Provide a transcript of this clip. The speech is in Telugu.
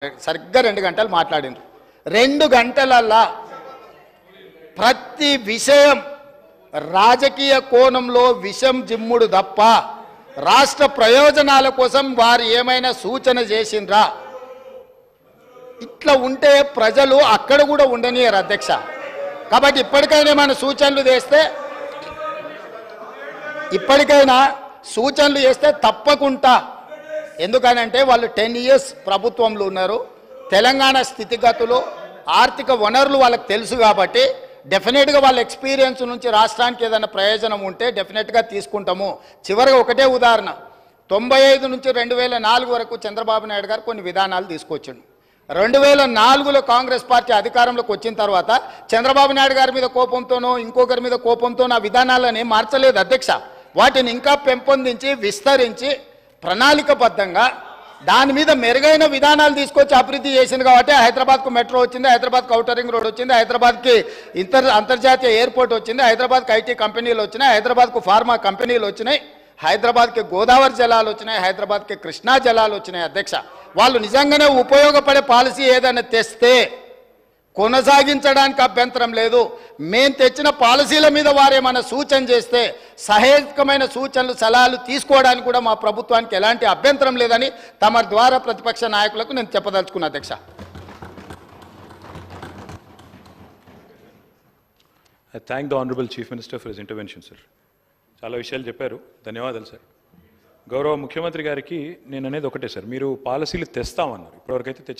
సరిగ్గా 2 గంటలు మాట్లాడిండ్రు. 2 గంటలల్లా ప్రతి విషయం రాజకీయ కోణంలో విషం జిమ్ముడు తప్ప రాష్ట్ర ప్రయోజనాల కోసం వారు ఏమైనా సూచన చేసిండ్రా? ఇట్లా ఉంటే ప్రజలు అక్కడ కూడా ఉండనియరు అధ్యక్ష. కాబట్టి ఇప్పటికైనా మన సూచనలు చేస్తే తప్పకుండా, ఎందుకనంటే వాళ్ళు 10 years ప్రభుత్వంలో ఉన్నారు. తెలంగాణ స్థితిగతులు ఆర్థిక వనరులు వాళ్ళకి తెలుసు కాబట్టి డెఫినెట్గా వాళ్ళ ఎక్స్పీరియన్స్ నుంచి రాష్ట్రానికి ఏదైనా ప్రయోజనం ఉంటే డెఫినెట్గా తీసుకుంటాము. చివరిగా ఒకటే ఉదాహరణ, 95 నుంచి 2004 వరకు చంద్రబాబు నాయుడు గారు కొన్ని విధానాలు తీసుకొచ్చిండు. 2004లో కాంగ్రెస్ పార్టీ అధికారంలోకి వచ్చిన తర్వాత చంద్రబాబు నాయుడు గారి మీద కోపంతోనో ఇంకొకరి మీద కోపంతోనో ఆ విధానాలని మార్చలేదు అధ్యక్ష. వాటిని ఇంకా పెంపొందించి విస్తరించి ప్రణాళికబద్ధంగా దాని మీద మెరుగైన విధానాలు తీసుకొచ్చి అభివృద్ధి చేసింది కాబట్టి హైదరాబాద్కు మెట్రో వచ్చింది, హైదరాబాద్కి ఔటర్ రింగ్ రోడ్ వచ్చింది, హైదరాబాద్కి అంతర్జాతీయ ఎయిర్పోర్ట్ వచ్చింది, హైదరాబాద్కి ఐటీ కంపెనీలు వచ్చినాయి, హైదరాబాద్కు ఫార్మా కంపెనీలు వచ్చినాయి, హైదరాబాద్కి గోదావరి జలాలు వచ్చినాయి, హైదరాబాద్కి కృష్ణా జలాలు వచ్చినాయి అధ్యక్ష. వాళ్ళు నిజంగానే ఉపయోగపడే పాలసీ ఏదైనా తెస్తే కొనసాగించడానికి అభ్యంతరం లేదు. మేము తెచ్చిన పాలసీల మీద వారేమైనా సూచన చేస్తే సహేతుకమైన సూచనలు సలహాలు తీసుకోవడానికి కూడా మా ప్రభుత్వానికి ఎలాంటి అభ్యంతరం లేదని తమ ద్వారా ప్రతిపక్ష నాయకులకు నేను చెప్పదలుచుకున్నా అధ్యక్ష. I thank the Honorable Chief Minister for his intervention, sir. చాలా విషయాలు చెప్పారు, ధన్యవాదాలు సార్. గౌరవ ముఖ్యమంత్రి గారికి నేను అనేది ఒకటే సార్, మీరు పాలసీలు తెస్తామన్నారు, ఇప్పటివరకైతే